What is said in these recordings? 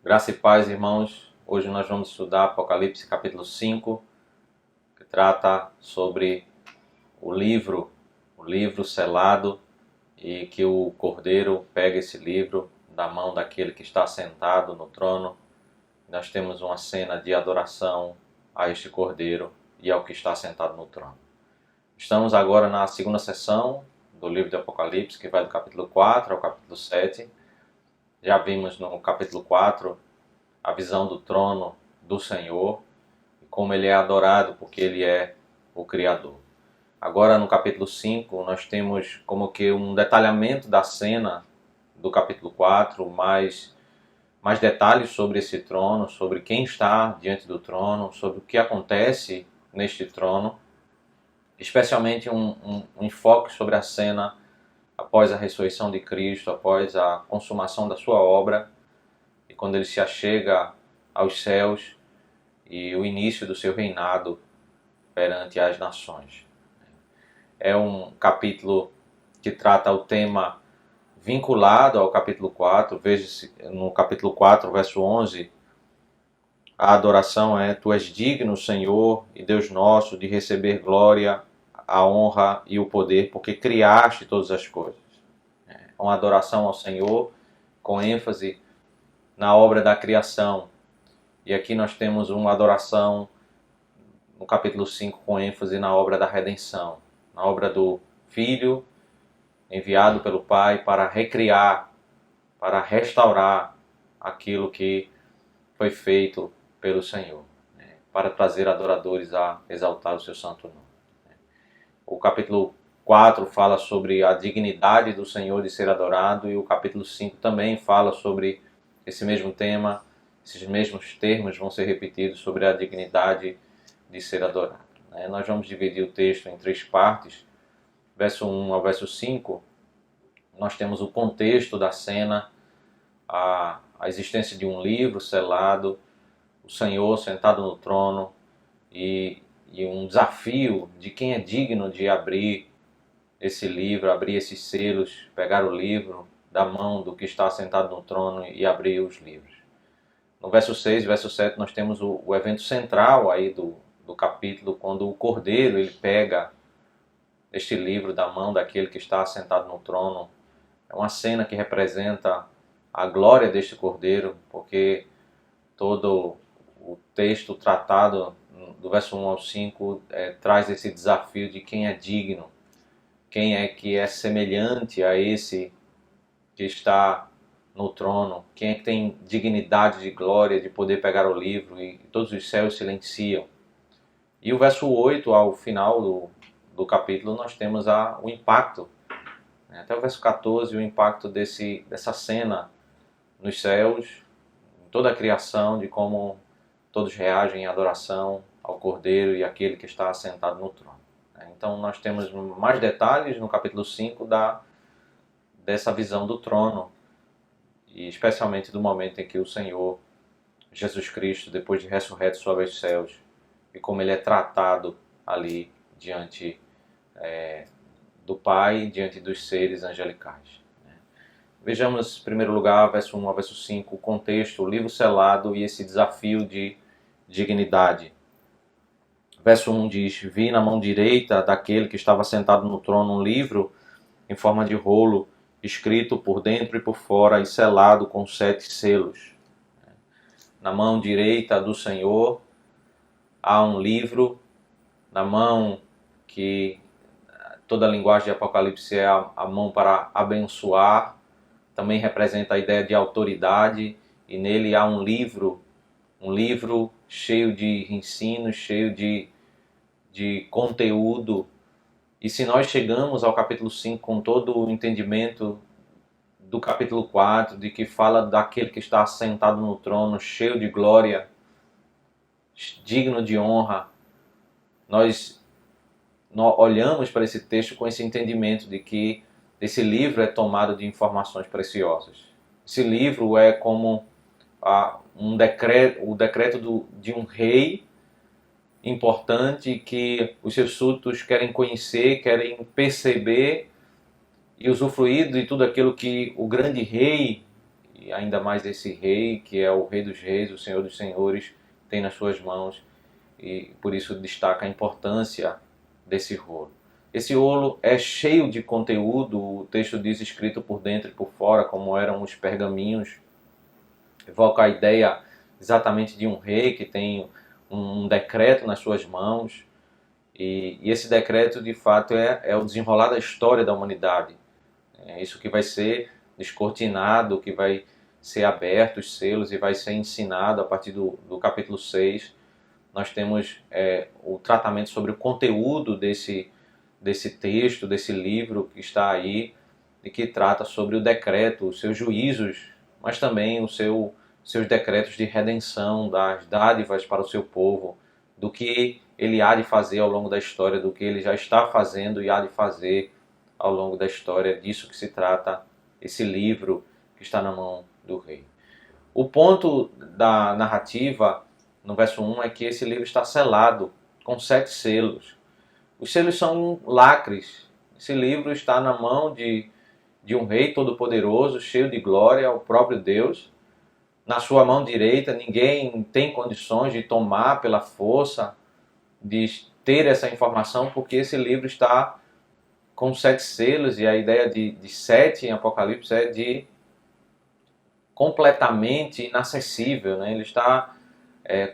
Graça e paz, irmãos. Hoje nós vamos estudar Apocalipse capítulo 5, que trata sobre o livro selado, e que o Cordeiro pega esse livro da mão daquele que está sentado no trono. Nós temos uma cena de adoração a este Cordeiro e ao que está sentado no trono. Estamos agora na segunda sessão do livro de Apocalipse, que vai do capítulo 4 ao capítulo 7. Já vimos no capítulo 4 a visão do trono do Senhor e como ele é adorado porque ele é o Criador. Agora no capítulo 5 nós temos como que um detalhamento da cena do capítulo 4, mais detalhes sobre esse trono, sobre quem está diante do trono, sobre o que acontece neste trono, especialmente um enfoque sobre a cena após a ressurreição de Cristo, após a consumação da sua obra, e quando ele se achega aos céus e o início do seu reinado perante as nações. É um capítulo que trata o tema vinculado ao capítulo 4. Veja-se no capítulo 4, verso 11, a adoração é: Tu és digno, Senhor e Deus nosso, de receber glória, a honra e o poder, porque criaste todas as coisas. É uma adoração ao Senhor com ênfase na obra da criação. E aqui nós temos uma adoração no capítulo 5 com ênfase na obra da redenção, na obra do Filho enviado pelo Pai para recriar, para restaurar aquilo que foi feito pelo Senhor, para trazer adoradores a exaltar o seu santo nome. O capítulo 4 fala sobre a dignidade do Senhor de ser adorado, e o capítulo 5 também fala sobre esse mesmo tema. Esses mesmos termos vão ser repetidos sobre a dignidade de ser adorado. Nós vamos dividir o texto em três partes. Verso 1 ao verso 5, nós temos o contexto da cena, a existência de um livro selado, o Senhor sentado no trono e um desafio de quem é digno de abrir esse livro, abrir esses selos, pegar o livro da mão do que está sentado no trono e abrir os livros. No verso 6 e verso 7 nós temos o evento central aí do capítulo, quando o Cordeiro ele pega este livro da mão daquele que está sentado no trono. É uma cena que representa a glória deste Cordeiro, porque todo o texto tratado do verso 1 ao 5 traz esse desafio de quem é digno, quem é que é semelhante a esse que está no trono, quem é que tem dignidade de glória de poder pegar o livro, e todos os céus silenciam. E o verso 8 ao final do capítulo nós temos o impacto, até o verso 14, o impacto dessa cena nos céus, em toda a criação, de como todos reagem em adoração ao Cordeiro e àquele que está assentado no trono. Então nós temos mais detalhes no capítulo 5 dessa visão do trono, e especialmente do momento em que o Senhor Jesus Cristo, depois de ressurreto, sobe aos céus, e como ele é tratado ali diante do Pai, diante dos seres angelicais. Vejamos, em primeiro lugar, verso 1 ao verso 5, o contexto, o livro selado e esse desafio de dignidade. Verso 1 diz: Vi na mão direita daquele que estava sentado no trono um livro em forma de rolo, escrito por dentro e por fora e selado com 7 selos. Na mão direita do Senhor há um livro, na mão que toda a linguagem de Apocalipse é a mão para abençoar, também representa a ideia de autoridade, e nele há um livro cheio de ensino, cheio de conteúdo. E se nós chegamos ao capítulo 5 com todo o entendimento do capítulo 4, de que fala daquele que está sentado no trono, cheio de glória, digno de honra, nós olhamos para esse texto com esse entendimento de que esse livro é tomado de informações preciosas. Esse livro é como o decreto de um rei importante que os seus súditos querem conhecer, querem perceber e usufruir de tudo aquilo que o grande rei e ainda mais esse rei, que é o Rei dos Reis, o Senhor dos Senhores, tem nas suas mãos, e por isso destaca a importância desse rolo. Esse rolo é cheio de conteúdo, o texto diz escrito por dentro e por fora, como eram os pergaminhos, evoca a ideia exatamente de um rei que tem um decreto nas suas mãos, e esse decreto de fato é o desenrolar da história da humanidade. É isso que vai ser descortinado, que vai ser aberto os selos e vai ser ensinado a partir do capítulo 6. Nós temos o tratamento sobre o conteúdo desse texto, desse livro que está aí, e que trata sobre o decreto, os seus juízos, mas também seus decretos de redenção, das dádivas para o seu povo, do que ele há de fazer ao longo da história, do que ele já está fazendo e há de fazer ao longo da história. Disso que se trata esse livro que está na mão do rei. O ponto da narrativa, no verso 1, é que esse livro está selado com 7 selos. Os selos são lacres. Esse livro está na mão de um rei todo-poderoso, cheio de glória, o próprio Deus. Na sua mão direita, ninguém tem condições de tomar pela força, de ter essa informação, porque esse livro está com 7 selos, e a ideia de 7 em Apocalipse é de completamente inacessível, né? Ele está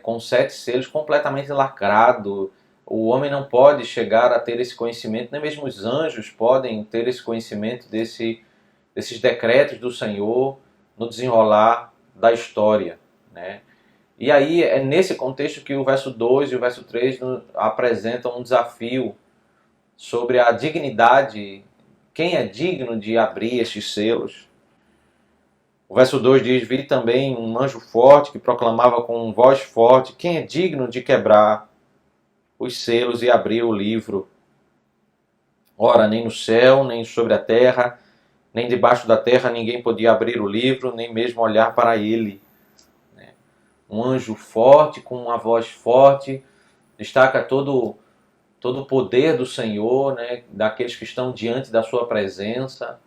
com 7 selos completamente lacrado. O homem não pode chegar a ter esse conhecimento, nem mesmo os anjos podem ter esse conhecimento desses decretos do Senhor no desenrolar da história, né? E aí é nesse contexto que o verso 2 e o verso 3 apresentam um desafio sobre a dignidade, quem é digno de abrir estes selos. O verso 2 diz: vi também um anjo forte que proclamava com voz forte: quem é digno de quebrar os selos e abrir o livro? Ora, nem no céu, nem sobre a terra, nem debaixo da terra ninguém podia abrir o livro, nem mesmo olhar para ele. Um anjo forte, com uma voz forte, destaca todo o poder do Senhor, né, daqueles que estão diante da sua presença.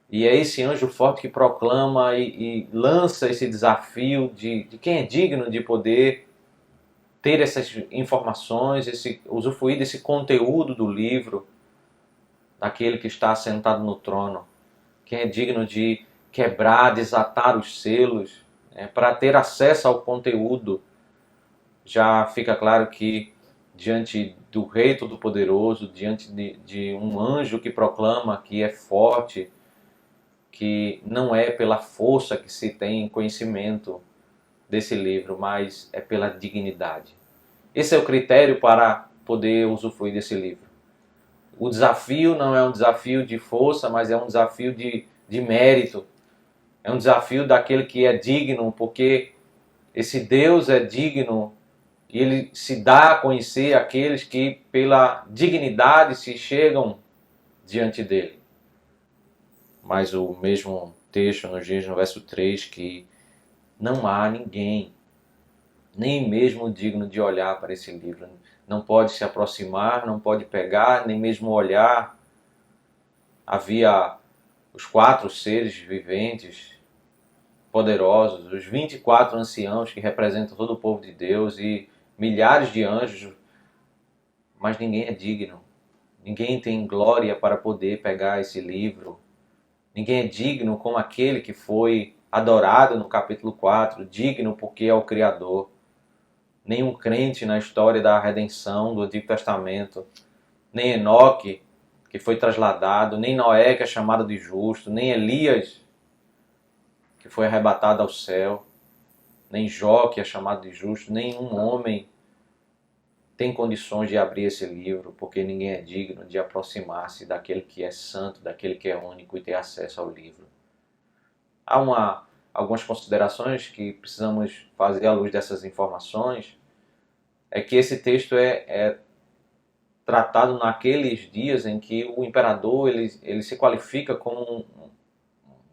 E é esse anjo forte que proclama e lança esse desafio de quem é digno de poder ter essas informações, usufruir desse conteúdo do livro, daquele que está sentado no trono. Quem é digno de quebrar, desatar os selos, para ter acesso ao conteúdo. Já fica claro que diante do Rei Todo-Poderoso, diante de um anjo que proclama que é forte, que não é pela força que se tem conhecimento desse livro, mas é pela dignidade. Esse é o critério para poder usufruir desse livro. O desafio não é um desafio de força, mas é um desafio de mérito. É um desafio daquele que é digno, porque esse Deus é digno e ele se dá a conhecer àqueles que pela dignidade se chegam diante dele. Mas o mesmo texto nos diz no verso 3 que não há ninguém, nem mesmo digno de olhar para esse livro. Não pode se aproximar, não pode pegar, nem mesmo olhar. Havia os 4 seres viventes, poderosos, os 24 anciãos que representam todo o povo de Deus e milhares de anjos, mas ninguém é digno. Ninguém tem glória para poder pegar esse livro. Ninguém é digno como aquele que foi adorado no capítulo 4, digno porque é o Criador. Nenhum crente na história da redenção do Antigo Testamento, nem Enoque, que foi trasladado, nem Noé, que é chamado de justo, nem Elias, que foi arrebatado ao céu, nem Jó, que é chamado de justo, nenhum homem tem condições de abrir esse livro, porque ninguém é digno de aproximar-se daquele que é santo, daquele que é único e ter acesso ao livro. Há algumas considerações que precisamos fazer à luz dessas informações. É que esse texto é tratado naqueles dias em que o imperador ele se qualifica como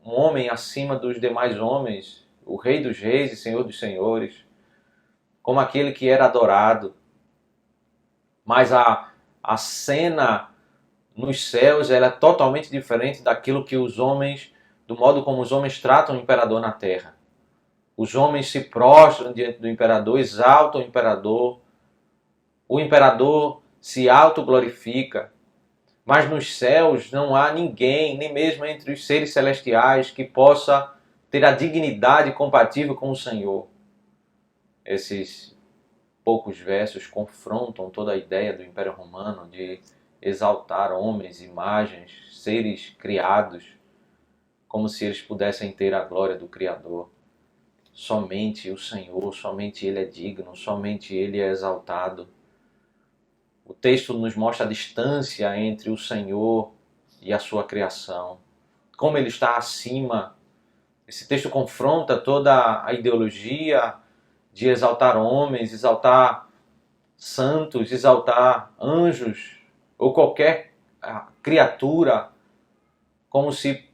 um homem acima dos demais homens, o Rei dos Reis e Senhor dos Senhores, como aquele que era adorado. Mas a cena nos céus ela é totalmente diferente daquilo que os homens do modo como os homens tratam o imperador na terra. Os homens se prostram diante do imperador, exaltam o imperador se autoglorifica, mas nos céus não há ninguém, nem mesmo entre os seres celestiais, que possa ter a dignidade compatível com o Senhor. Esses poucos versos confrontam toda a ideia do Império Romano de exaltar homens, imagens, seres criados, como se eles pudessem ter a glória do Criador. Somente o Senhor, somente Ele é digno, somente Ele é exaltado. O texto nos mostra a distância entre o Senhor e a sua criação, como Ele está acima. Esse texto confronta toda a ideologia de exaltar homens, exaltar santos, exaltar anjos ou qualquer criatura, como se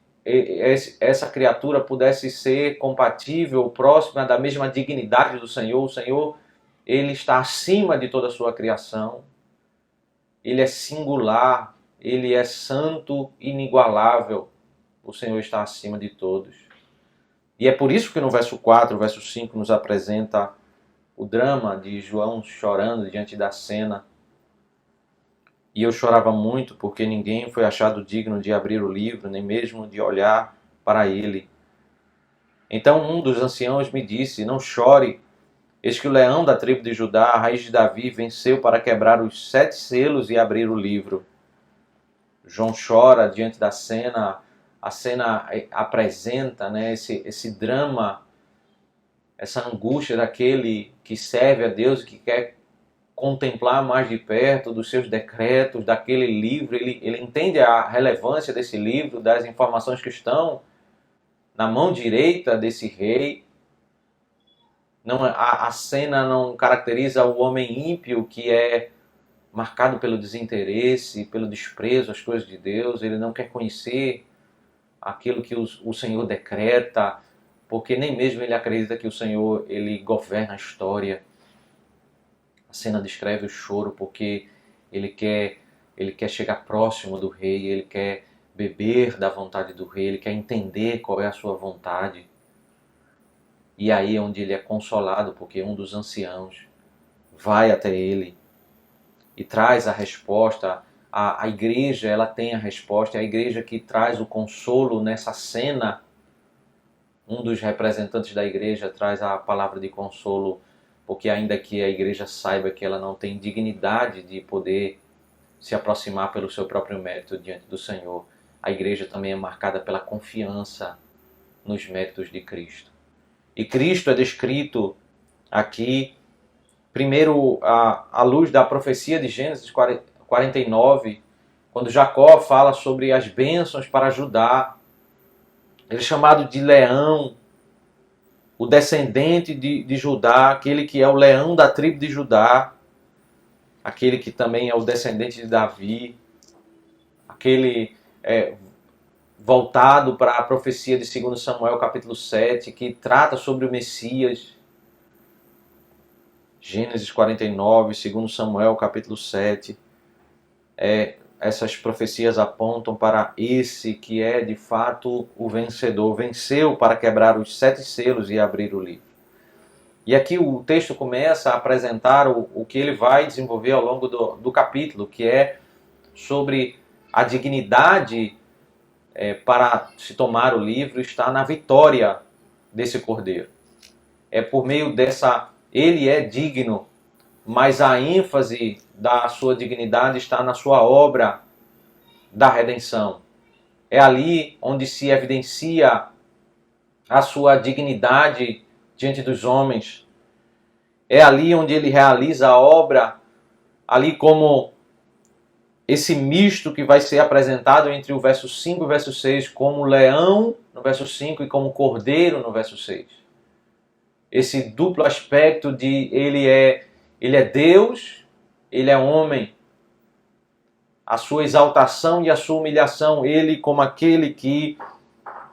essa criatura pudesse ser compatível, próxima da mesma dignidade do Senhor. O Senhor, Ele está acima de toda a sua criação. Ele é singular, Ele é santo, inigualável. O Senhor está acima de todos. E é por isso que no verso 4, o verso 5 nos apresenta o drama de João chorando diante da cena. E eu chorava muito porque ninguém foi achado digno de abrir o livro, nem mesmo de olhar para ele. Então um dos anciãos me disse: não chore, eis que o leão da tribo de Judá, a raiz de Davi, venceu para quebrar os 7 selos e abrir o livro. João chora diante da cena. A cena apresenta, né, esse drama, essa angústia daquele que serve a Deus e que quer contemplar mais de perto dos seus decretos, daquele livro. Ele entende a relevância desse livro, das informações que estão na mão direita desse rei. Não, a cena não caracteriza o homem ímpio que é marcado pelo desinteresse, pelo desprezo às coisas de Deus. Ele não quer conhecer aquilo que o Senhor decreta, porque nem mesmo ele acredita que o Senhor ele governa a história. A cena descreve o choro porque ele quer chegar próximo do rei, ele quer beber da vontade do rei, ele quer entender qual é a sua vontade. E aí é onde ele é consolado, porque um dos anciãos vai até ele e traz a resposta. A igreja, ela tem a resposta, é a igreja que traz o consolo nessa cena. Um dos representantes da igreja traz a palavra de consolo, porque ainda que a igreja saiba que ela não tem dignidade de poder se aproximar pelo seu próprio mérito diante do Senhor, a igreja também é marcada pela confiança nos méritos de Cristo. E Cristo é descrito aqui, primeiro, à luz da profecia de Gênesis 49, quando Jacó fala sobre as bênçãos para Judá. Ele é chamado de leão, o descendente de Judá, aquele que é o leão da tribo de Judá, aquele que também é o descendente de Davi, aquele voltado para a profecia de 2 Samuel capítulo 7, que trata sobre o Messias. Gênesis 49, 2 Samuel capítulo 7, essas profecias apontam para esse que é de fato o vencedor. Venceu para quebrar os 7 selos e abrir o livro. E aqui o texto começa a apresentar o que ele vai desenvolver ao longo do capítulo, que é sobre a dignidade para se tomar o livro, está na vitória desse cordeiro. É por meio dessa... Ele é digno, mas a ênfase da sua dignidade está na sua obra da redenção. É ali onde se evidencia a sua dignidade diante dos homens. É ali onde ele realiza a obra, ali como esse misto que vai ser apresentado entre o verso 5 e o verso 6, como leão no verso 5 e como cordeiro no verso 6. Esse duplo aspecto de ele é Deus, ele é homem. A sua exaltação e a sua humilhação, ele como aquele que,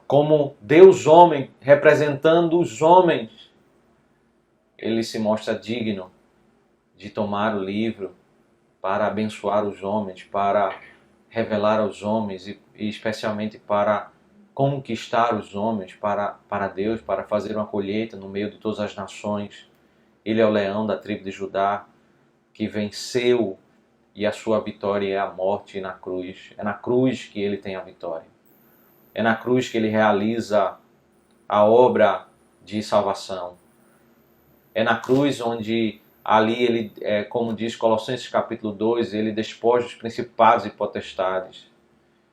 como Deus homem, representando os homens, ele se mostra digno de tomar o livro para abençoar os homens, para revelar aos homens e especialmente para conquistar os homens para Deus, para fazer uma colheita no meio de todas as nações. Ele é o leão da tribo de Judá, que venceu, e a sua vitória é a morte na cruz. É na cruz que ele tem a vitória. É na cruz que ele realiza a obra de salvação. É na cruz onde ali ele, como diz Colossenses capítulo 2, ele despoja os principados e potestades.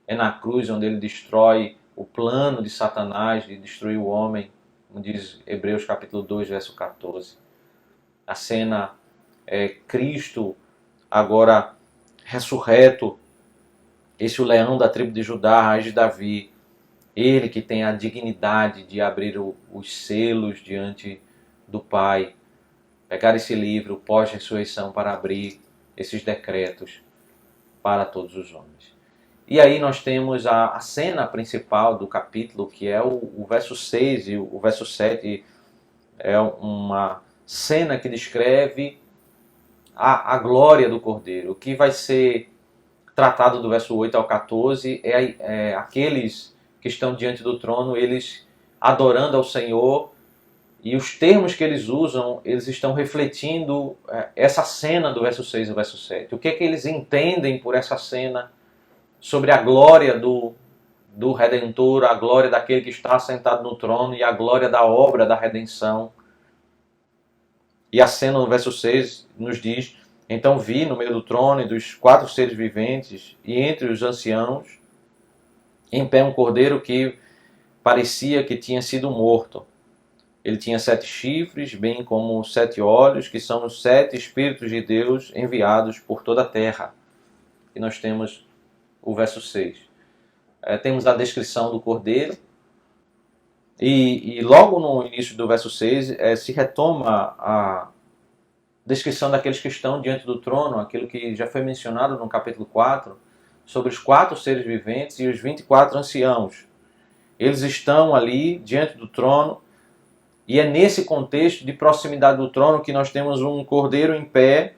É na cruz onde ele destrói o plano de Satanás de destruir o homem, como diz Hebreus capítulo 2, verso 14. A cena é Cristo agora ressurreto, esse o leão da tribo de Judá, raiz de Davi, ele que tem a dignidade de abrir os selos diante do Pai, pegar esse livro pós-ressurreição para abrir esses decretos para todos os homens. E aí nós temos a cena principal do capítulo, que é o verso 6 e o verso 7, é uma cena que descreve a glória do Cordeiro. O que vai ser tratado do verso 8 ao 14 é aqueles que estão diante do trono, eles adorando ao Senhor, e os termos que eles usam, eles estão refletindo essa cena do verso 6 ao verso 7. O que é que eles entendem por essa cena sobre a glória do Redentor, a glória daquele que está sentado no trono e a glória da obra da redenção. E a cena no verso 6 nos diz: então vi no meio do trono e dos 4 seres viventes e entre os anciãos, em pé um cordeiro que parecia que tinha sido morto. Ele tinha 7 chifres, bem como 7 olhos, que são os 7 Espíritos de Deus enviados por toda a terra. E nós temos o verso 6. Temos a descrição do cordeiro. E logo no início do verso 6 se retoma a descrição daqueles que estão diante do trono, aquilo que já foi mencionado no capítulo 4, sobre os 4 seres viventes e os 24 anciãos. Eles estão ali diante do trono, e é nesse contexto de proximidade do trono que nós temos um cordeiro em pé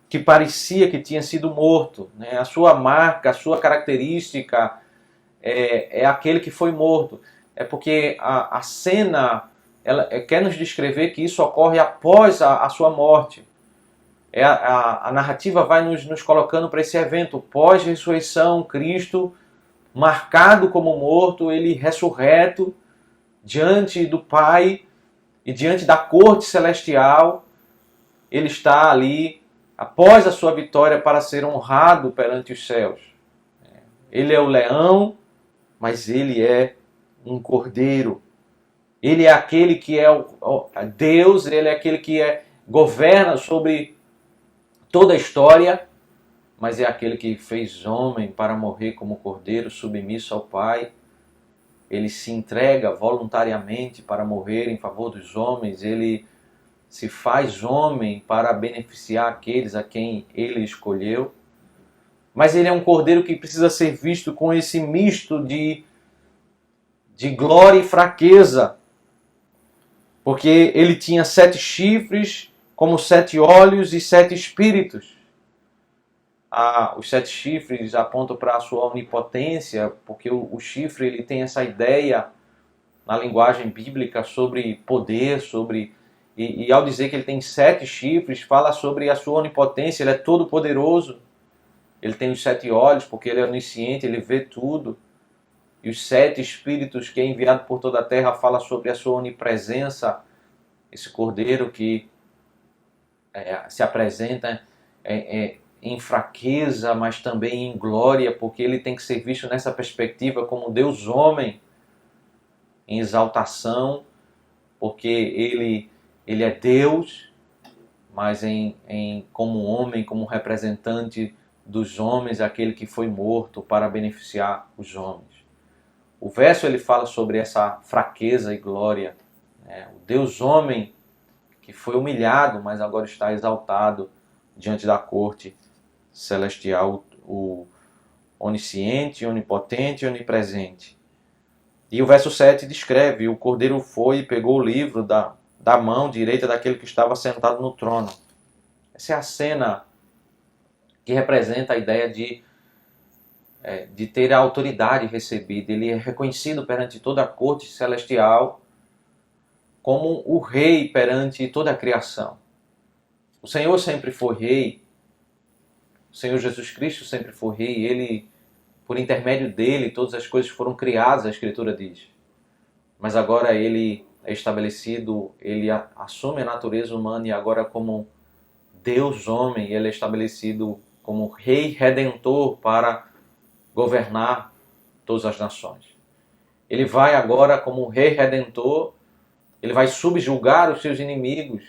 que parecia que tinha sido morto. Né? A sua marca, a sua característica é aquele que foi morto. É porque a cena ela quer nos descrever que isso ocorre após a sua morte. A narrativa vai nos colocando para esse evento pós-ressurreição, Cristo marcado como morto, ele ressurreto diante do Pai e diante da corte celestial. Ele está ali após a sua vitória para ser honrado perante os céus. Ele é o leão, mas ele é um cordeiro. Ele é aquele que é Deus, ele é aquele que governa sobre toda a história, mas é aquele que fez homem para morrer como cordeiro, submisso ao Pai. Ele se entrega voluntariamente para morrer em favor dos homens, ele se faz homem para beneficiar aqueles a quem ele escolheu. Mas ele é um cordeiro que precisa ser visto com esse misto de glória e fraqueza. Porque ele tinha 7 chifres, como 7 olhos e 7 espíritos. Os 7 chifres apontam para a sua onipotência, porque o chifre ele tem essa ideia na linguagem bíblica sobre poder, e ao dizer que ele tem 7 chifres, fala sobre a sua onipotência, ele é todo poderoso. Ele tem os 7 olhos, porque ele é onisciente, ele vê tudo. E os 7 espíritos que é enviado por toda a terra fala sobre a sua onipresença. Esse cordeiro que se apresenta em fraqueza, mas também em glória, porque ele tem que ser visto nessa perspectiva como Deus homem, em exaltação, porque ele é Deus, mas como homem, como representante dos homens, aquele que foi morto para beneficiar os homens. O verso ele fala sobre essa fraqueza e glória. O Deus homem que foi humilhado, mas agora está exaltado diante da corte celestial, o onisciente, onipotente e onipresente. E o verso 7 descreve: o cordeiro foi e pegou o livro da mão direita daquele que estava sentado no trono. Essa é a cena que representa a ideia de de ter a autoridade recebida. Ele é reconhecido perante toda a corte celestial como o rei perante toda a criação. O Senhor sempre foi rei, o Senhor Jesus Cristo sempre foi rei, ele, por intermédio dele, todas as coisas foram criadas, a Escritura diz. Mas agora ele é estabelecido, ele assume a natureza humana e agora como Deus homem, ele é estabelecido como rei redentor para governar todas as nações. Ele vai agora como rei redentor, ele vai subjugar os seus inimigos,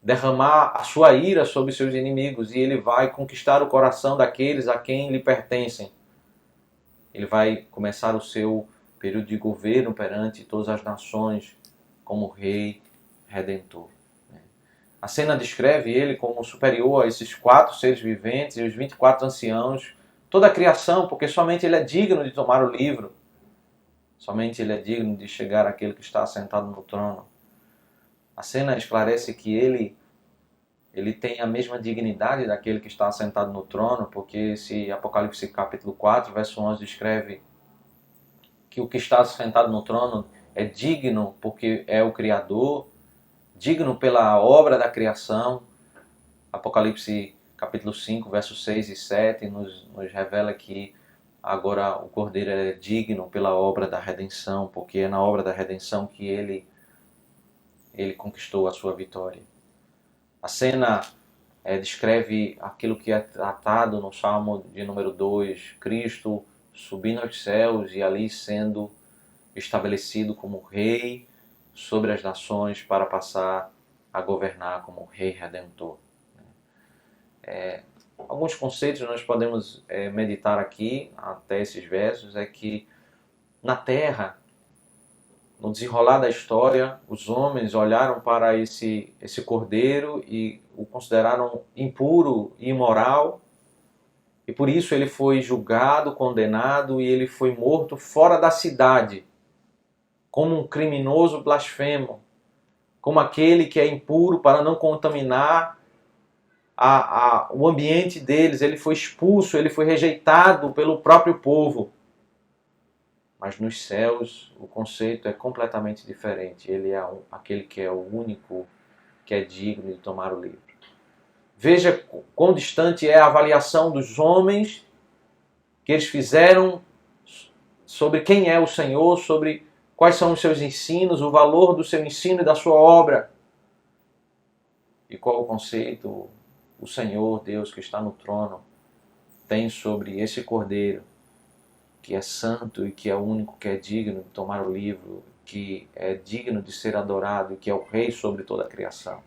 derramar a sua ira sobre os seus inimigos e ele vai conquistar o coração daqueles a quem lhe pertencem. Ele vai começar o seu período de governo perante todas as nações como rei redentor. A cena descreve ele como superior a esses 4 seres viventes e os 24 anciãos, toda a criação, porque somente ele é digno de tomar o livro. Somente ele é digno de chegar àquele que está sentado no trono. A cena esclarece que ele tem a mesma dignidade daquele que está sentado no trono, porque esse Apocalipse capítulo 4, verso 11, descreve que o que está sentado no trono é digno porque é o Criador, digno pela obra da criação. Apocalipse capítulo 5, versos 6 e 7 nos revela que agora o Cordeiro é digno pela obra da redenção, porque é na obra da redenção que ele conquistou a sua vitória. A cena descreve aquilo que é tratado no Salmo de número 2, Cristo subindo aos céus e ali sendo estabelecido como rei sobre as nações para passar a governar como rei redentor. Alguns conceitos nós podemos meditar aqui até esses versos é que na terra, no desenrolar da história, os homens olharam para esse cordeiro e o consideraram impuro e imoral, e por isso ele foi julgado, condenado e ele foi morto fora da cidade, como um criminoso blasfemo, como aquele que é impuro para não contaminar o ambiente deles. Ele foi expulso, ele foi rejeitado pelo próprio povo. Mas nos céus o conceito é completamente diferente. Ele é aquele que é o único que é digno de tomar o livro. Veja quão distante é a avaliação dos homens que eles fizeram sobre quem é o Senhor, sobre quais são os seus ensinos, o valor do seu ensino e da sua obra. E qual o conceito o Senhor, Deus que está no trono, tem sobre esse Cordeiro, que é santo e que é o único que é digno de tomar o livro, que é digno de ser adorado e que é o Rei sobre toda a criação.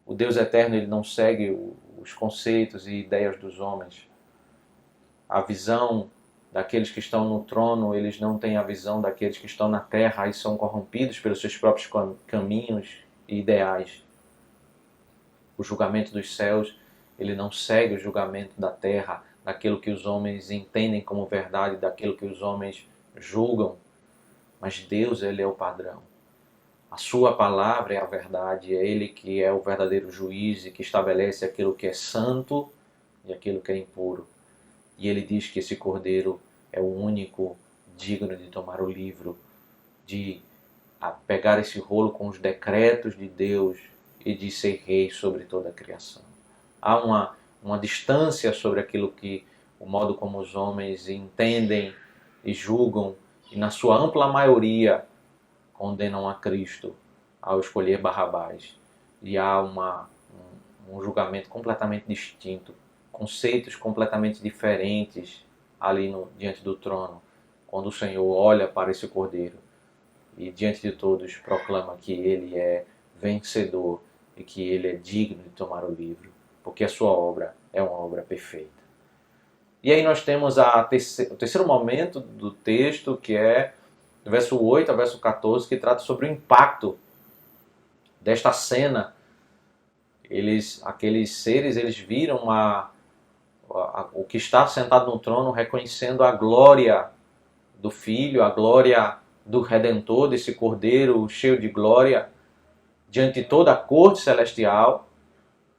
O Deus eterno, ele não segue os conceitos e ideias dos homens. A visão daqueles que estão no trono, eles não têm a visão daqueles que estão na terra e são corrompidos pelos seus próprios caminhos e ideais. O julgamento dos céus, ele não segue o julgamento da terra, daquilo que os homens entendem como verdade, daquilo que os homens julgam. Mas Deus, ele é o padrão. A sua palavra é a verdade, é ele que é o verdadeiro juiz e que estabelece aquilo que é santo e aquilo que é impuro. E ele diz que esse Cordeiro é o único digno de tomar o livro, de pegar esse rolo com os decretos de Deus e de ser rei sobre toda a criação. Há uma distância sobre aquilo que, o modo como os homens entendem e julgam, e na sua ampla maioria condenam a Cristo ao escolher Barrabás. E há um julgamento completamente distinto, conceitos completamente diferentes ali diante do trono, quando o Senhor olha para esse Cordeiro e diante de todos proclama que ele é vencedor e que ele é digno de tomar o livro, porque a sua obra é uma obra perfeita. E aí nós temos o terceiro momento do texto, que é do verso 8 ao verso 14, que trata sobre o impacto desta cena. Aqueles seres, eles viram o que está sentado no trono, reconhecendo a glória do Filho, a glória do Redentor, desse Cordeiro cheio de glória, diante de toda a corte celestial.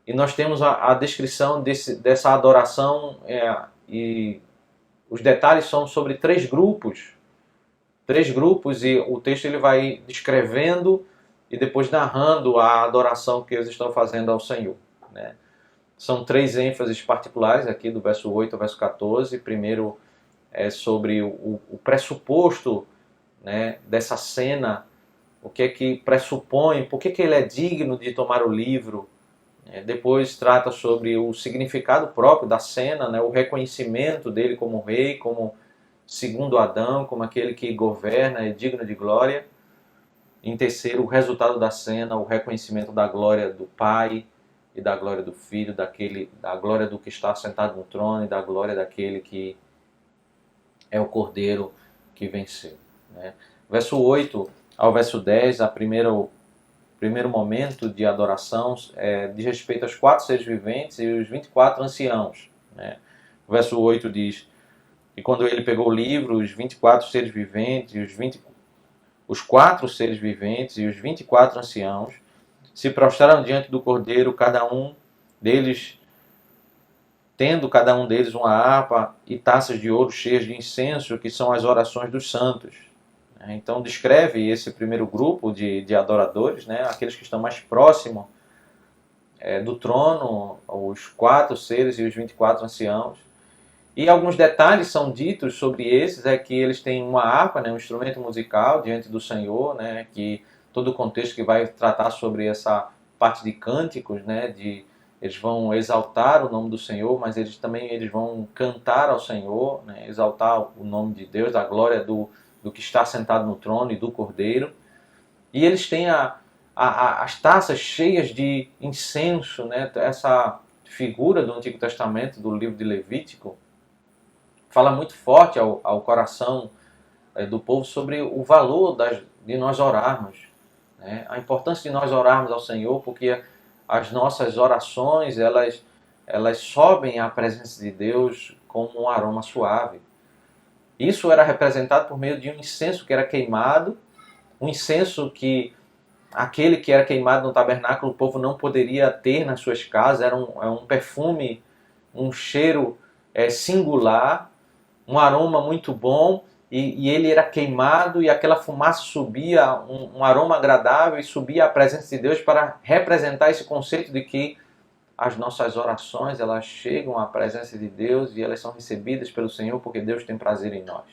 E nós temos a descrição dessa adoração e os detalhes são sobre três grupos, e o texto ele vai descrevendo e depois narrando a adoração que eles estão fazendo ao Senhor, né? São três ênfases particulares aqui do verso 8 ao verso 14. Primeiro é sobre o pressuposto, né, dessa cena, o que é que pressupõe, por que ele é digno de tomar o livro. Depois trata sobre o significado próprio da cena, né, o reconhecimento dele como rei, como segundo Adão, como aquele que governa, é digno de glória. Em terceiro, o resultado da cena, o reconhecimento da glória do Pai e da glória do Filho, da glória do que está sentado no trono e da glória daquele que é o Cordeiro que venceu, né? Verso 8 ao verso 10, primeiro momento de adoração diz respeito aos 4 seres viventes e os 24 anciãos, né? O verso 8 diz: e quando ele pegou o livro, os 24 seres viventes e os 4 seres viventes e os 24 anciãos se prostraram diante do Cordeiro, tendo cada um deles uma harpa e taças de ouro cheias de incenso, que são as orações dos santos. Então descreve esse primeiro grupo de adoradores, né, aqueles que estão mais próximos do trono, os 4 seres e os 24 anciãos. E alguns detalhes são ditos sobre esses, é que eles têm uma harpa, né, um instrumento musical diante do Senhor, né, que todo o contexto que vai tratar sobre essa parte de cânticos, né, eles vão exaltar o nome do Senhor, mas eles vão cantar ao Senhor, né, exaltar o nome de Deus, a glória do que está sentado no trono e do Cordeiro. E eles têm as taças cheias de incenso, né, essa figura do Antigo Testamento, do livro de Levítico, fala muito forte ao coração do povo sobre o valor de nós orarmos, né? A importância de nós orarmos ao Senhor, porque as nossas orações elas sobem à presença de Deus como um aroma suave. Isso era representado por meio de um incenso que era queimado, um incenso que aquele que era queimado no tabernáculo o povo não poderia ter nas suas casas, era um perfume, um cheiro singular, um aroma muito bom, e ele era queimado e aquela fumaça subia, um aroma agradável, e subia à presença de Deus para representar esse conceito de que as nossas orações elas chegam à presença de Deus e elas são recebidas pelo Senhor porque Deus tem prazer em nós.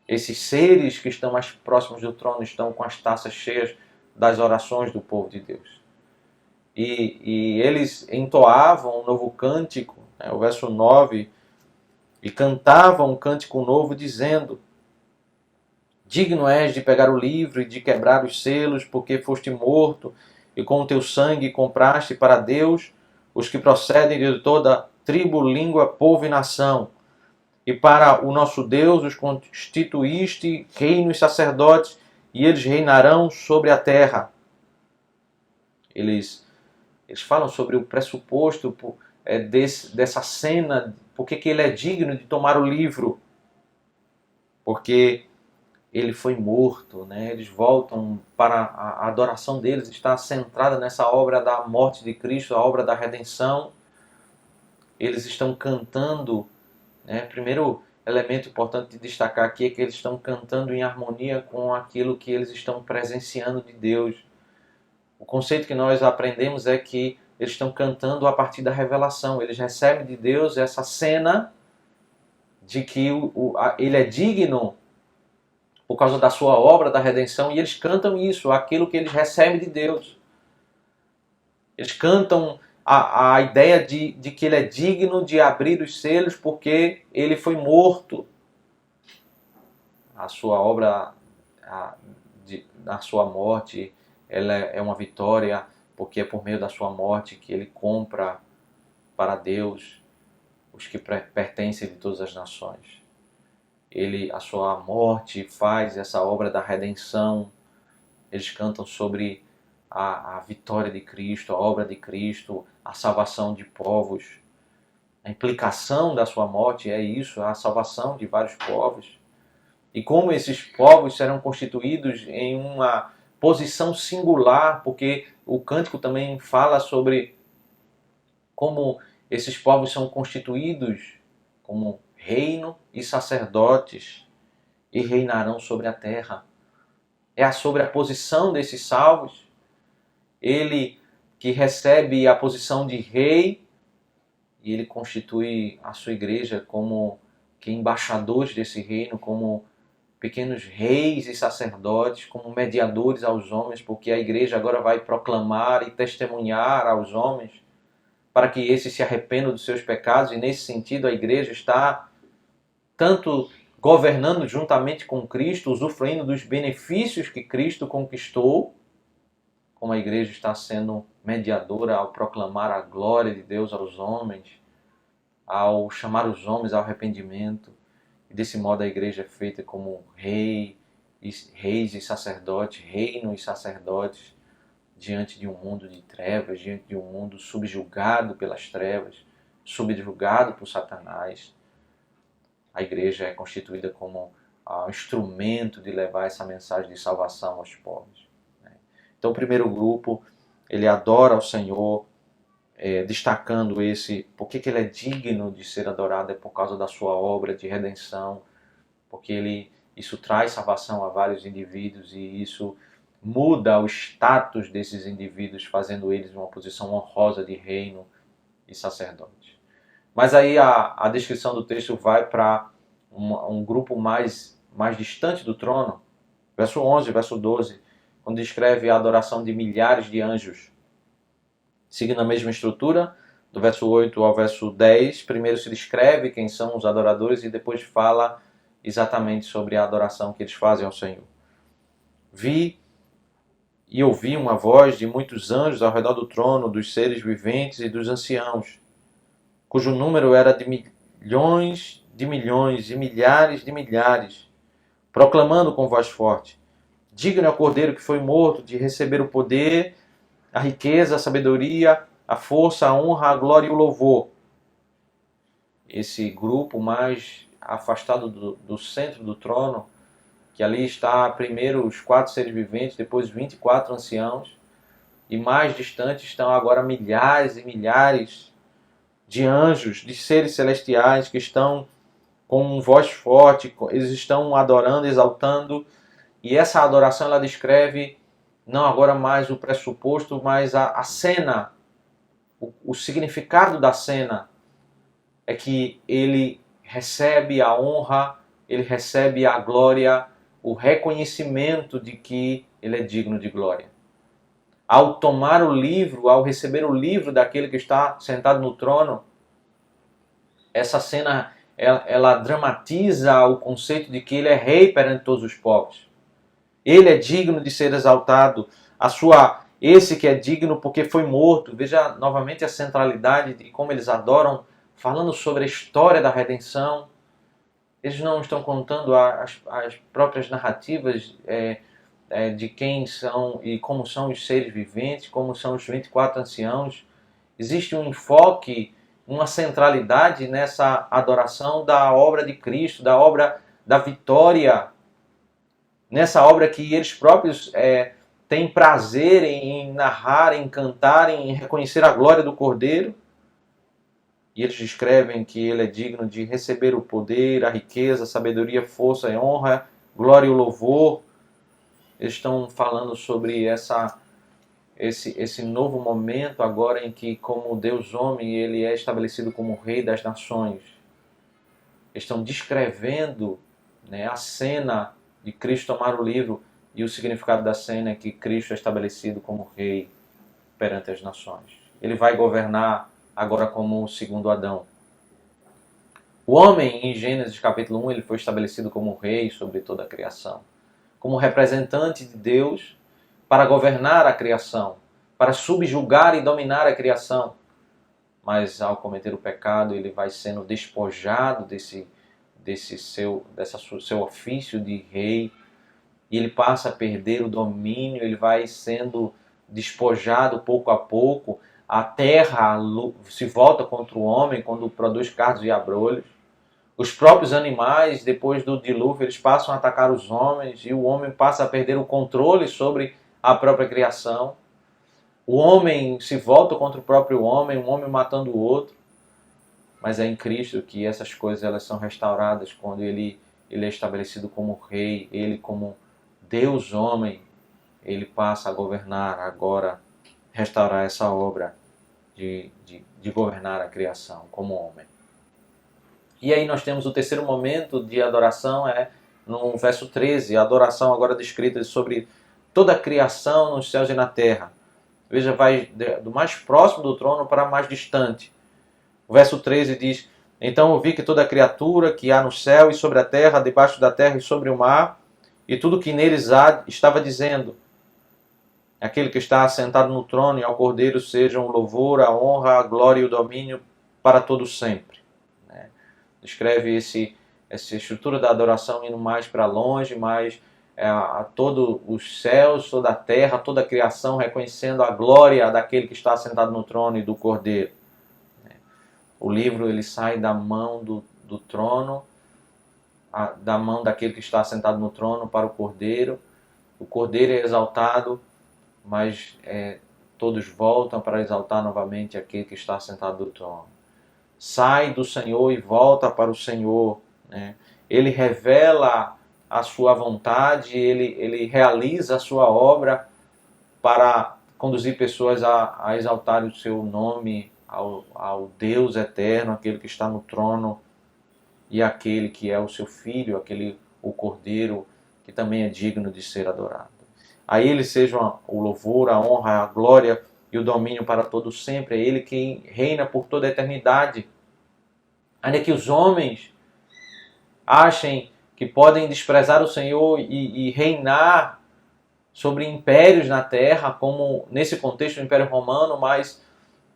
Esses seres que estão mais próximos do trono estão com as taças cheias das orações do povo de Deus. E eles entoavam um novo cântico, né, o verso 9, e cantavam um cântico novo dizendo: digno és de pegar o livro e de quebrar os selos, porque foste morto e com o teu sangue compraste para Deus os que procedem de toda tribo, língua, povo e nação. E para o nosso Deus os constituíste reino e sacerdotes, e eles reinarão sobre a terra. Eles falam sobre o pressuposto dessa cena, porque ele é digno de tomar o livro. Porque ele foi morto, né? Eles voltam para a adoração deles, está centrada nessa obra da morte de Cristo, a obra da redenção. Eles estão cantando, né? Primeiro elemento importante de destacar aqui é que eles estão cantando em harmonia com aquilo que eles estão presenciando de Deus. O conceito que nós aprendemos é que eles estão cantando a partir da revelação. Eles recebem de Deus essa cena de que ele é digno por causa da sua obra da redenção, e eles cantam isso, aquilo que eles recebem de Deus. Eles cantam a ideia de que ele é digno de abrir os selos porque ele foi morto. A sua obra, da sua morte, ela é uma vitória, porque é por meio da sua morte que ele compra para Deus os que pertencem de todas as nações. A sua morte faz essa obra da redenção. Eles cantam sobre a vitória de Cristo, a obra de Cristo, a salvação de povos. A implicação da sua morte é isso, a salvação de vários povos. E como esses povos serão constituídos em uma posição singular, porque o cântico também fala sobre como esses povos são constituídos como reino e sacerdotes, e reinarão sobre a terra. É sobre a posição desses salvos. Ele que recebe a posição de rei, e ele constitui a sua igreja como que embaixadores desse reino, como pequenos reis e sacerdotes, como mediadores aos homens, porque a igreja agora vai proclamar e testemunhar aos homens para que esses se arrependam dos seus pecados, e nesse sentido a igreja está tanto governando juntamente com Cristo, usufruindo dos benefícios que Cristo conquistou, como a igreja está sendo mediadora ao proclamar a glória de Deus aos homens, ao chamar os homens ao arrependimento. E desse modo a igreja é feita como reis e sacerdotes, reino e sacerdotes, diante de um mundo de trevas, diante de um mundo subjugado pelas trevas, subjugado por Satanás. A igreja é constituída como um instrumento de levar essa mensagem de salvação aos povos. Então o primeiro grupo, ele adora ao Senhor, destacando por que ele é digno de ser adorado, é por causa da sua obra de redenção, porque isso traz salvação a vários indivíduos e isso muda o status desses indivíduos, fazendo eles uma posição honrosa de reino e sacerdote. Mas aí a descrição do texto vai para um grupo mais distante do trono, verso 11, verso 12, quando descreve a adoração de milhares de anjos. Seguindo a mesma estrutura, do verso 8 ao verso 10, primeiro se descreve quem são os adoradores e depois fala exatamente sobre a adoração que eles fazem ao Senhor. Vi e ouvi uma voz de muitos anjos ao redor do trono, dos seres viventes e dos anciãos, cujo número era de milhões de milhões e milhares de milhares, proclamando com voz forte: digno é o Cordeiro que foi morto de receber o poder, a riqueza, a sabedoria, a força, a honra, a glória e o louvor. Esse grupo mais afastado do centro do trono, que ali está primeiro os 4 seres viventes, depois 24 anciãos, e mais distante estão agora milhares e milhares de anjos, de seres celestiais que estão com voz forte, eles estão adorando, exaltando, e essa adoração ela descreve não agora mais o pressuposto, mas a cena, o significado da cena é que ele recebe a honra, ele recebe a glória, o reconhecimento de que ele é digno de glória. Ao tomar o livro, ao receber o livro daquele que está sentado no trono, essa cena ela dramatiza o conceito de que ele é rei perante todos os povos. Ele é digno de ser exaltado. Esse que é digno porque foi morto. Veja novamente a centralidade de como eles adoram, falando sobre a história da redenção. Eles não estão contando as próprias narrativas de quem são e como são os seres viventes, como são os 24 anciãos. Existe um enfoque, uma centralidade nessa adoração da obra de Cristo, da obra da vitória, nessa obra que eles próprios têm prazer em narrar, em cantar, em reconhecer a glória do Cordeiro. E eles descrevem que ele é digno de receber o poder, a riqueza, a sabedoria, a força e a honra, glória e o louvor. Eles estão falando sobre esse novo momento agora em que, como Deus homem, ele é estabelecido como Rei das Nações. Eles estão descrevendo, a cena de Cristo tomar o livro, e o significado da cena é que Cristo é estabelecido como Rei perante as nações. Ele vai governar agora como o segundo Adão. O homem, em Gênesis capítulo 1, ele foi estabelecido como Rei sobre toda a criação, como representante de Deus para governar a criação, para subjugar e dominar a criação. Mas ao cometer o pecado, ele vai sendo despojado desse seu ofício de rei, e ele passa a perder o domínio, ele vai sendo despojado pouco a pouco. A terra se volta contra o homem quando produz cardos e abrolhos. Os próprios animais, depois do dilúvio, eles passam a atacar os homens, e o homem passa a perder o controle sobre a própria criação. O homem se volta contra o próprio homem, um homem matando o outro. mas é em Cristo que essas coisas elas são restauradas quando Ele é estabelecido como Rei, Ele como Deus homem, Ele passa a governar agora, restaurar essa obra de governar a criação como homem. E aí nós temos o terceiro momento de adoração, no verso 13, a adoração agora descrita sobre toda a criação nos céus e na terra. Veja, vai do mais próximo do trono para mais distante. O verso 13 diz: Então ouvi que toda criatura que há no céu e sobre a terra, debaixo da terra e sobre o mar, e tudo que neles há, estava dizendo: Aquele que está assentado no trono e ao Cordeiro sejam o louvor, a honra, a glória e o domínio para todos sempre. Descreve essa estrutura da adoração indo mais para longe, mais a todos os céus, toda a terra, toda a criação, reconhecendo a glória daquele que está sentado no trono e do Cordeiro. O livro ele sai da mão do trono, da mão daquele que está sentado no trono para o Cordeiro. O Cordeiro é exaltado, mas todos voltam para exaltar novamente aquele que está sentado no trono. Sai do Senhor e volta para o Senhor. Ele revela a sua vontade, ele realiza a sua obra para conduzir pessoas a exaltar o seu nome, ao Deus eterno, aquele que está no trono, e aquele que é o seu Filho, o Cordeiro, que também é digno de ser adorado. A Ele sejam o louvor, a honra, a glória e o domínio para todos sempre. É Ele quem reina por toda a eternidade. Ainda que os homens achem que podem desprezar o Senhor e reinar sobre impérios na terra, como nesse contexto do Império Romano, mas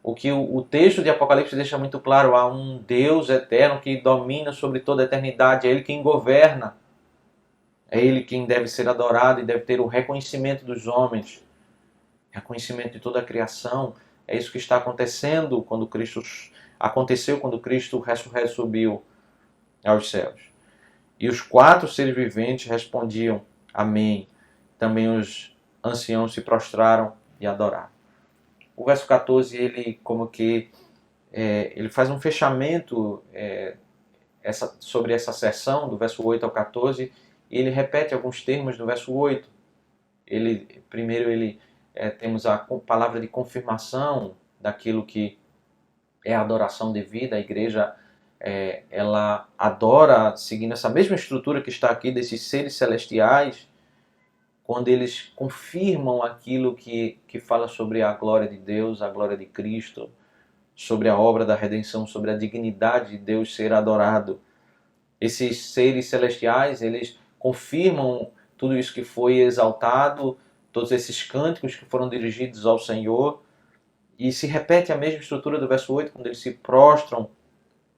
o que o texto de Apocalipse deixa muito claro: há um Deus eterno que domina sobre toda a eternidade, é Ele quem governa, é Ele quem deve ser adorado e deve ter o reconhecimento dos homens, reconhecimento de toda a criação. É isso que está acontecendo quando Cristo subiu aos céus. E os 4 seres viventes respondiam: Amém. Também os anciãos se prostraram e adoraram. O verso 14, ele como que ele faz um fechamento sobre essa seção, do verso 8 ao 14, e ele repete alguns termos do verso 8. Primeiro temos a palavra de confirmação daquilo que é a adoração devida. A igreja ela adora seguindo essa mesma estrutura que está aqui desses seres celestiais, quando eles confirmam aquilo que fala sobre a glória de Deus, a glória de Cristo, sobre a obra da redenção, sobre a dignidade de Deus ser adorado. Esses seres celestiais, eles confirmam tudo isso que foi exaltado, todos esses cânticos que foram dirigidos ao Senhor, e se repete a mesma estrutura do verso 8, quando eles se prostram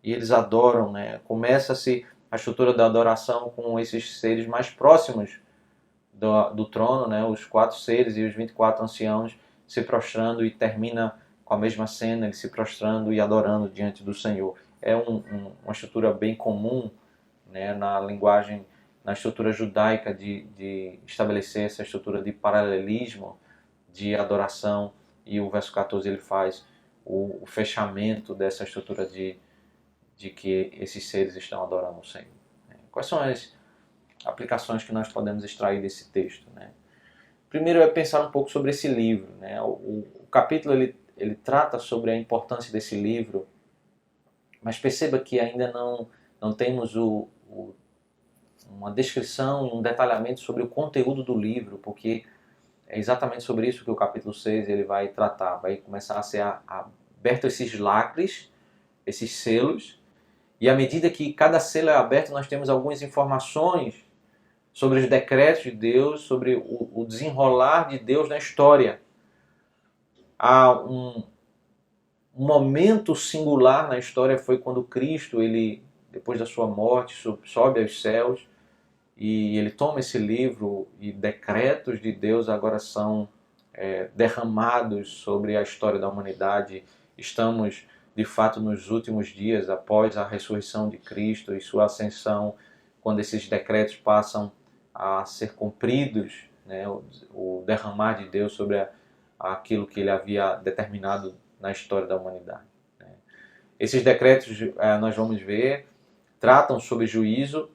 e eles adoram. Começa-se a estrutura da adoração com esses seres mais próximos do trono, os 4 seres e os 24 anciãos se prostrando, e termina com a mesma cena, eles se prostrando e adorando diante do Senhor. É uma estrutura bem comum na linguagem, na estrutura judaica de estabelecer essa estrutura de paralelismo, de adoração, e o verso 14 ele faz o fechamento dessa estrutura de que esses seres estão adorando o Senhor. Quais são as aplicações que nós podemos extrair desse texto? Primeiro é pensar um pouco sobre esse livro. O capítulo ele trata sobre a importância desse livro, mas perceba que ainda não temos uma descrição e um detalhamento sobre o conteúdo do livro, porque é exatamente sobre isso que o capítulo 6 ele vai tratar. Vai começar a ser aberto esses lacres, esses selos, e à medida que cada selo é aberto, nós temos algumas informações sobre os decretos de Deus, sobre o desenrolar de Deus na história. Há um momento singular na história, foi quando Cristo, depois da sua morte, sobe aos céus, e ele toma esse livro, e decretos de Deus agora são derramados sobre a história da humanidade. Estamos, de fato, nos últimos dias, após a ressurreição de Cristo e sua ascensão, quando esses decretos passam a ser cumpridos, o derramar de Deus sobre aquilo que ele havia determinado na história da humanidade. Esses decretos, nós vamos ver, tratam sobre juízo,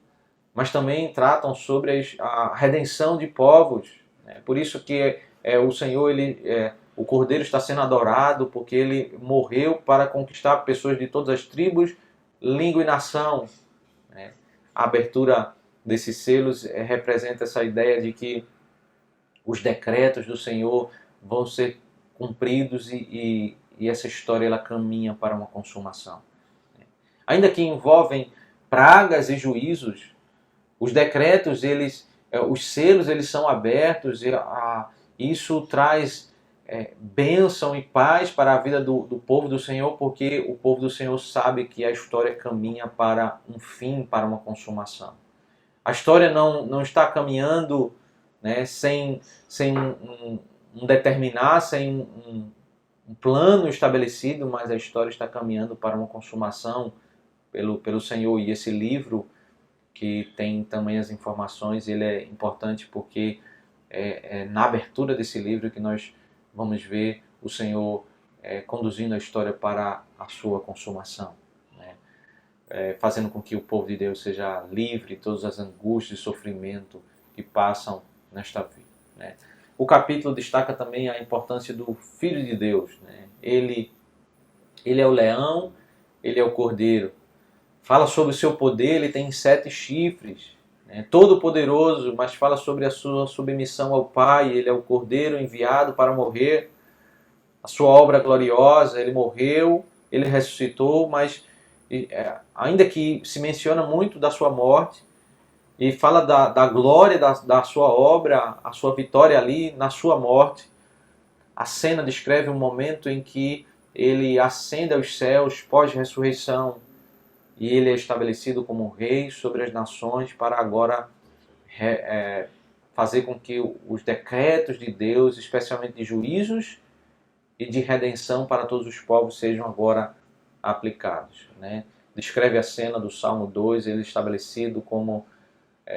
mas também tratam sobre a redenção de povos. Né? Por isso que o Senhor, o Cordeiro está sendo adorado, porque ele morreu para conquistar pessoas de todas as tribos, língua e nação. Né? A abertura desses selos representa essa ideia de que os decretos do Senhor vão ser cumpridos e essa história ela caminha para uma consumação. Ainda que envolvem pragas e juízos, os decretos, os selos, eles são abertos, isso traz bênção e paz para a vida do povo do Senhor, porque o povo do Senhor sabe que a história caminha para um fim, para uma consumação. A história não está caminhando, né, sem um determinar, sem um plano estabelecido, mas a história está caminhando para uma consumação pelo Senhor. E esse livro, que tem também as informações, ele é importante porque na abertura desse livro que nós vamos ver o Senhor conduzindo a história para a sua consumação, né? Fazendo com que o povo de Deus seja livre de todas as angústias e sofrimento que passam nesta vida, né? O capítulo destaca também a importância do Filho de Deus, né? Ele é o leão, ele é o cordeiro. Fala sobre o seu poder, ele tem 7 chifres, né? Todo poderoso, mas fala sobre a sua submissão ao Pai. Ele é o cordeiro enviado para morrer, a sua obra gloriosa, ele morreu, ele ressuscitou, mas ainda que se menciona muito da sua morte, e fala da glória da sua obra, a sua vitória ali na sua morte. A cena descreve um momento em que ele ascende aos céus pós-ressurreição, e ele é estabelecido como rei sobre as nações para agora fazer com que os decretos de Deus, especialmente de juízos e de redenção para todos os povos, sejam agora aplicados, né? Descreve a cena do Salmo 2, ele é estabelecido como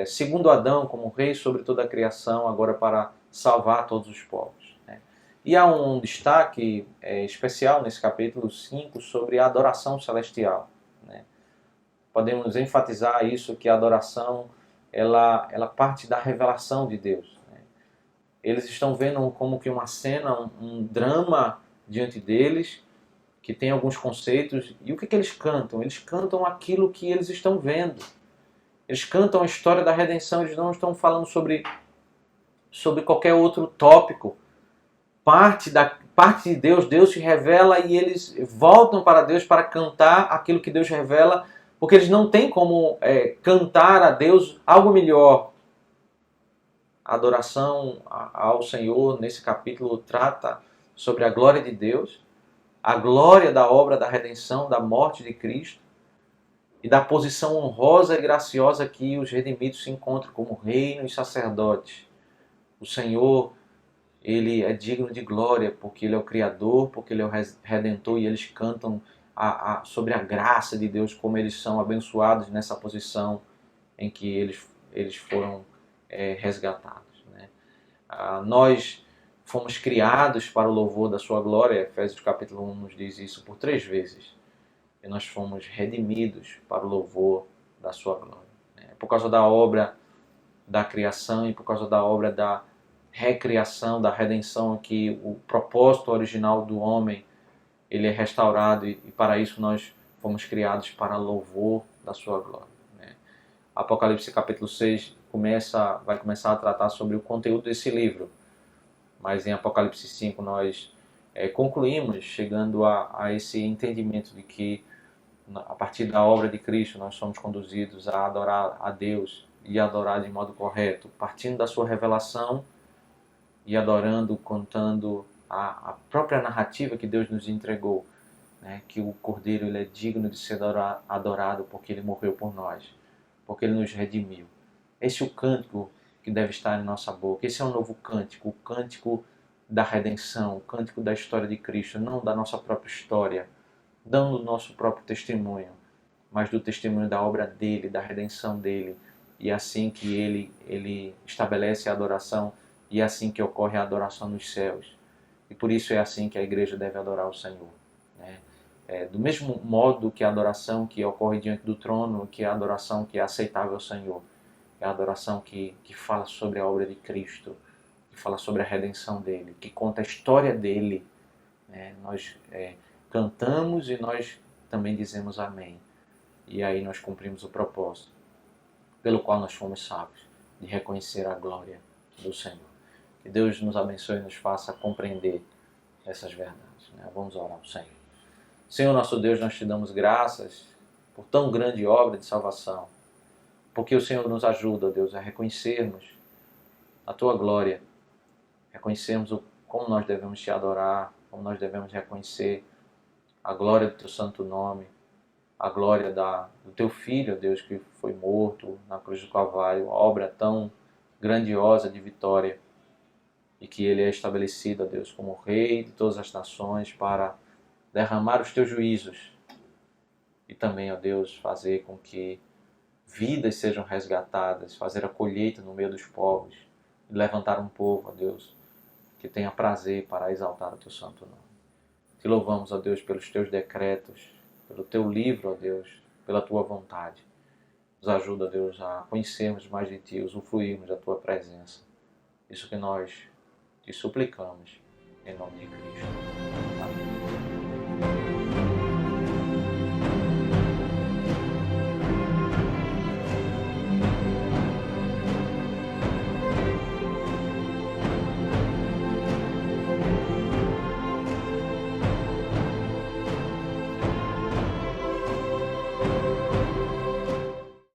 segundo Adão, como rei sobre toda a criação, agora para salvar todos os povos, né? E há um destaque especial nesse capítulo 5 sobre a adoração celestial, né? Podemos enfatizar isso, que a adoração ela parte da revelação de Deus, né? Eles estão vendo como que uma cena, um drama diante deles, que tem alguns conceitos. E o que eles cantam? Eles cantam aquilo que eles estão vendo. Eles cantam a história da redenção, eles não estão falando sobre qualquer outro tópico. Parte de Deus, Deus se revela e eles voltam para Deus para cantar aquilo que Deus revela, porque eles não têm como cantar a Deus algo melhor. A adoração ao Senhor nesse capítulo trata sobre a glória de Deus, a glória da obra da redenção, da morte de Cristo, e da posição honrosa e graciosa que os redimidos se encontram como reino e sacerdotes. O Senhor, ele é digno de glória, porque ele é o Criador, porque ele é o Redentor, e eles cantam sobre a graça de Deus, como eles são abençoados nessa posição em que eles foram resgatados, né? Nós fomos criados para o louvor da sua glória. Efésios capítulo 1 nos diz isso por 3 vezes. E nós fomos redimidos para o louvor da sua glória. Por causa da obra da criação e por causa da obra da recriação, da redenção, que o propósito original do homem ele é restaurado, e para isso nós fomos criados para louvor da sua glória. Apocalipse capítulo 6 vai começar a tratar sobre o conteúdo desse livro, mas em Apocalipse 5 nós concluímos chegando a esse entendimento de que a partir da obra de Cristo nós somos conduzidos a adorar a Deus e adorar de modo correto, partindo da sua revelação e adorando, contando a própria narrativa que Deus nos entregou, né? Que o Cordeiro ele é digno de ser adorado porque ele morreu por nós, porque ele nos redimiu. Esse é o cântico que deve estar em nossa boca. Esse é um novo cântico, o cântico da redenção, o cântico da história de Cristo, não da nossa própria história, não do nosso próprio testemunho, mas do testemunho da obra dele, da redenção dele. E é assim que ele estabelece a adoração, e é assim que ocorre a adoração nos céus. E por isso é assim que a igreja deve adorar o Senhor, né? do mesmo modo que a adoração que ocorre diante do trono, que é a adoração que é aceitável ao Senhor, é a adoração que fala sobre a obra de Cristo, que fala sobre a redenção dele, que conta a história dele. Nós cantamos e nós também dizemos amém. E aí nós cumprimos o propósito pelo qual nós fomos salvos, de reconhecer a glória do Senhor. Que Deus nos abençoe e nos faça compreender essas verdades. Vamos orar ao Senhor. Senhor nosso Deus, nós te damos graças por tão grande obra de salvação, porque o Senhor nos ajuda, Deus, a reconhecermos a tua glória, reconhecermos como nós devemos te adorar, como nós devemos reconhecer a glória do teu santo nome, a glória do teu Filho, Deus, que foi morto na cruz do Calvário, uma obra tão grandiosa de vitória, e que ele é estabelecido, Deus, como Rei de todas as nações para derramar os teus juízos e também, ó Deus, fazer com que vidas sejam resgatadas, fazer a colheita no meio dos povos e levantar um povo, ó Deus, que tenha prazer para exaltar o teu santo nome. Te louvamos, ó Deus, pelos teus decretos, pelo teu livro, ó Deus, pela tua vontade. Nos ajuda, ó Deus, a conhecermos mais de ti, usufruirmos da tua presença. Isso que nós te suplicamos, em nome de Cristo. Amém.